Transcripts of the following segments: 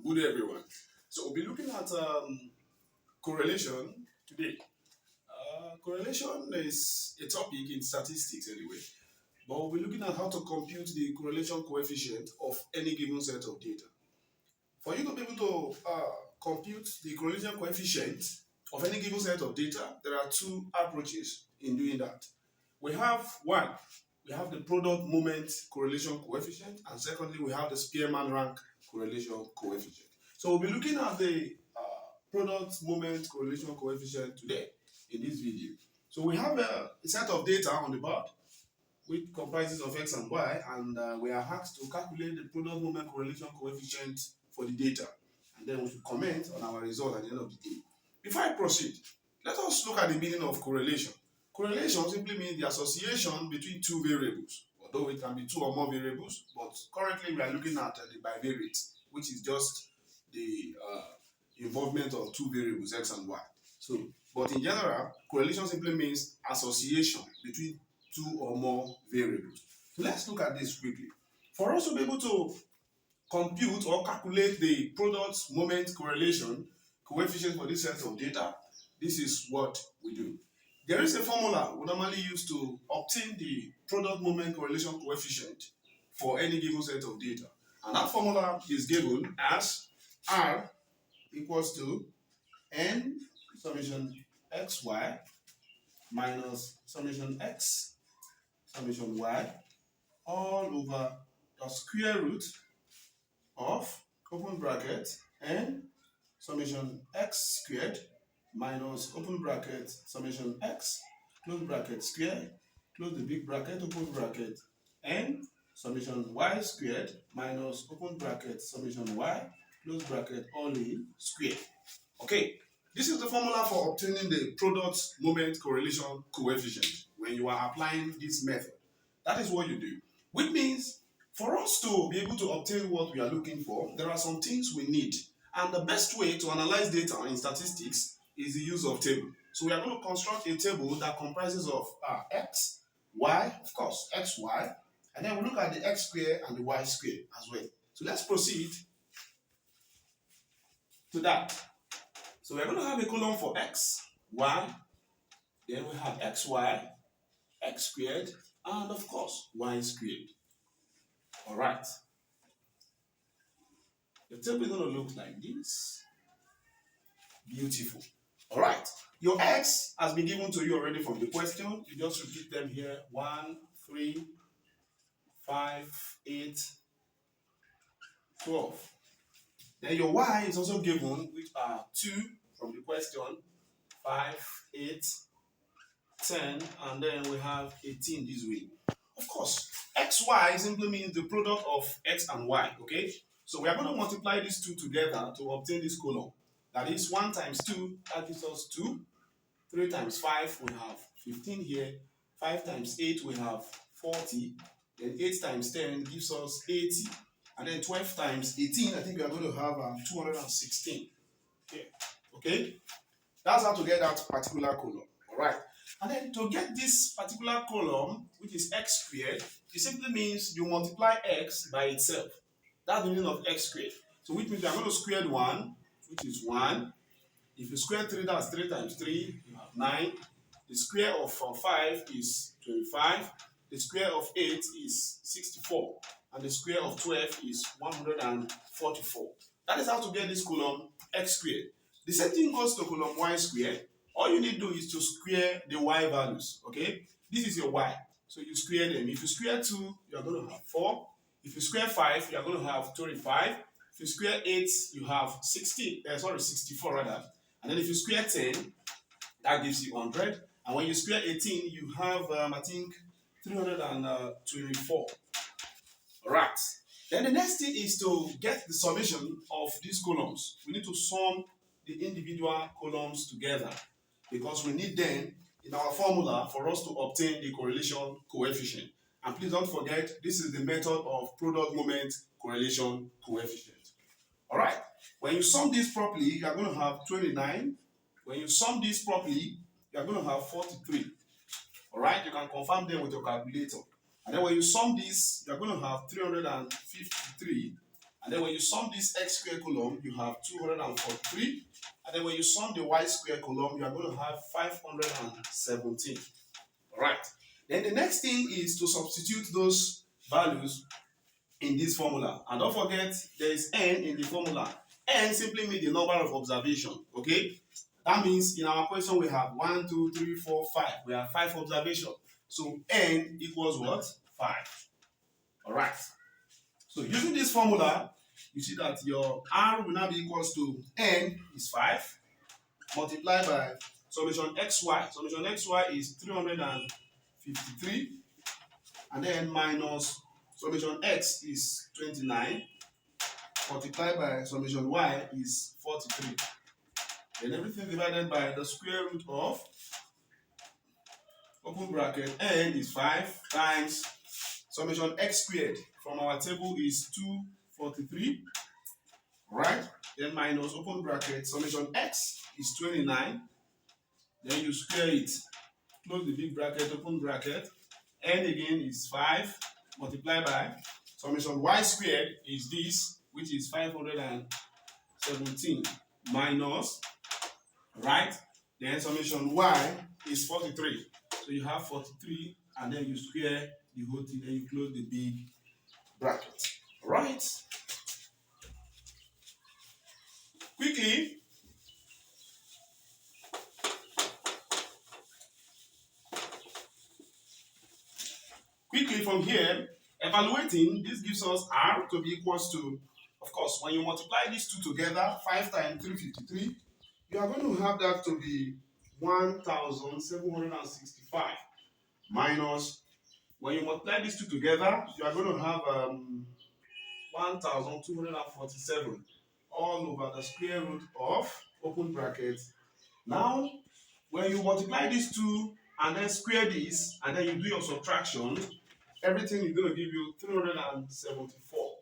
Good day, everyone. So we'll be looking at correlation today. Correlation is a topic in statistics anyway, but we'll be looking at how to compute the correlation coefficient of any given set of data. For you to be able to compute the correlation coefficient of any given set of data, there are two approaches in doing that. We have the product moment correlation coefficient, and secondly, we have the Spearman rank correlation coefficient. So we'll be looking at the product moment correlation coefficient today in this video. So we have a set of data on the board which comprises of x and y, and we are asked to calculate the product moment correlation coefficient for the data, and then we should comment on our result at the end of the day. Before I proceed, let us look at the meaning of correlation. Correlation simply means the association between two variables, although it can be two or more variables, but currently we are looking at the bivariate, which is just the involvement of two variables, x and y. But in general, correlation simply means association between two or more variables. So let's look at this quickly. For us to be able to compute or calculate the product moment correlation coefficient for this set of data, this is what we do. There is a formula we normally use to obtain the product moment correlation coefficient for any given set of data. And that formula is given as R equals to N summation xy minus summation x summation y all over the square root of open bracket N summation x squared minus open bracket summation x close bracket square close the big bracket open bracket N summation y squared minus open bracket summation y close bracket all in square. Okay, this is the formula for obtaining the product moment correlation coefficient when you are applying this method. That is what you do, which means for us to be able to obtain what we are looking for, there are some things we need. And the best way to analyze data in statistics is the use of table. So we are going to construct a table that comprises of x, y, of course, x, y, and then we look at the x square and the y square as well. So let's proceed to that. So we're going to have a column for x, y, then we have xy, x squared, and of course, y squared. All right. The table is going to look like this. Beautiful. All right. Your x has been given to you already from the question. You just repeat them here. 1, 3, 5, 8, 12. Then your y is also given, which are 2 from the question, 5, 8, 10, and then we have 18 this way. Of course, xy simply means the product of x and y, okay? So we are going to multiply these two together to obtain this column. That is 1 times 2, that gives us 2. 3 times 5, we have 15 here. 5 times 8, we have 40. Then 8 times 10 gives us 80. And then 12 times 18, I think we are going to have 216. Okay? That's how to get that particular column. All right? And then to get this particular column, which is x squared, it simply means you multiply x by itself. That's the meaning of x squared. So which means you are going to square 1, which is 1. If you square 3, that's 3 times 3, you have 9. The square of 5 is 25. The square of 8 is 64. And the square of 12 is 144. That is how to get this column x squared. The same thing goes to column y squared. All you need to do is to square the y values, okay? This is your y. So you square them. If you square 2, you are going to have 4. If you square 5, you are going to have 25. If you square 8, you have 64 rather. And then if you square 10, that gives you 100. And when you square 18, you have, I think, 324. All right. Then the next thing is to get the summation of these columns. We need to sum the individual columns together because we need them in our formula for us to obtain the correlation coefficient. And please don't forget, this is the method of product moment correlation coefficient. All right. When you sum this properly, you are going to have 29. When you sum this properly, you are going to have 43. All right. You can confirm them with your calculator. And then when you sum this, you are going to have 353. And then when you sum this x square column, you have 243. And then when you sum the y square column, you are going to have 517. All right. Then the next thing is to substitute those values in this formula. And don't forget, there is n in the formula. N simply means the number of observations. Okay? That means in our question we have 1, 2, 3, 4, 5. We have 5 observations. So n equals what? 5. All right. So using this formula, you see that your r will now be equals to n is 5 multiplied by summation xy. Summation xy is 353, and then minus summation x is 29 multiplied by summation y is 43. Then everything divided by the square root of open bracket n is 5 times summation x squared from our table is 243, right? Then minus open bracket summation x is 29. Then you square it, close the big bracket, open bracket. N again is 5 multiplied by summation y squared is this, which is 517 minus, right? Then summation y is 43. So you have 43, and then you square the whole thing, then you close the big bracket. Right? Quickly, from here, evaluating, this gives us r to be equals to, of course, when you multiply these two together, 5 times 353, you are going to have that to be 1,765 minus, when you multiply these two together, you are going to have 1,247 all over the square root of open bracket. Now, when you multiply these two and then square this and then you do your subtraction, everything is going to give you 374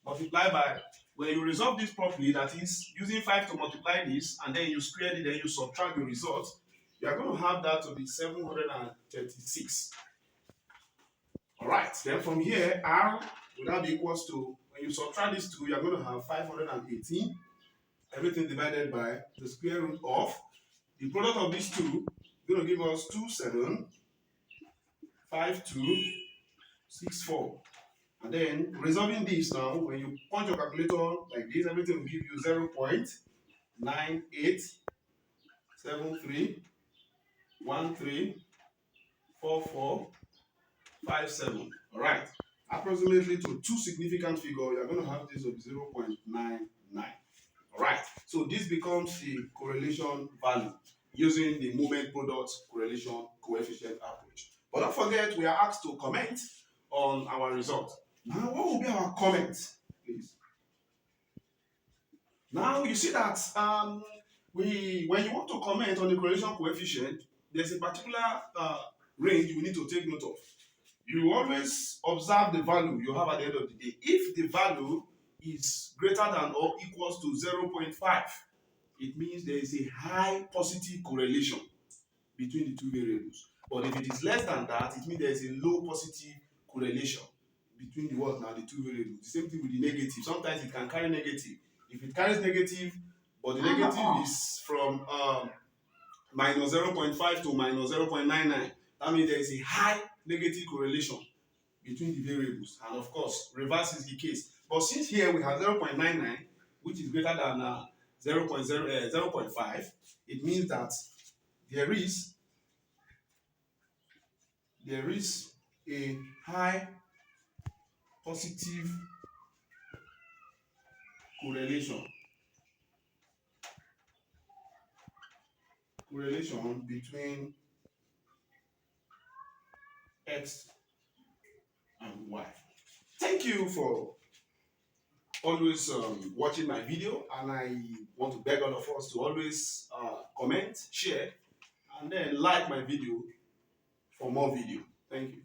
multiplied by, when you resolve this properly, that is using 5 to multiply this and then you square it, then you subtract the result, you are going to have that to be 736. Alright, then from here, r will now be equals to, when you subtract these two, you are going to have 518. Everything divided by the square root of the product of these two is going to give us 275264. And then resolving this now, when you punch your calculator like this, everything will give you 0.9873134457. All right. Approximately to two significant figures, you're going to have this of 0.99. All right. So this becomes the correlation value using the movement product correlation coefficient approach. But don't forget, we are asked to comment on our result. Now, what will be our comment, please? Now, you see that when you want to comment on the correlation coefficient, there's a particular range you need to take note of. You always observe the value you have at the end of the day. If the value is greater than or equals to 0.5, it means there is a high positive correlation between the two variables. But if it is less than that, it means there is a low positive correlation between the what now, the two variables. The same thing with the negative. Sometimes it can carry negative. If it carries negative, but the negative is from minus 0.5 to minus 0.99, that means there is a high negative correlation between the variables. And of course, reverse is the case. But since here we have 0.99, which is greater than 0.5, it means that there is a high positive correlation between x and y. Thank you for always watching my video, and I want to beg all of us to always comment, share, and then like my video for more video. Thank you.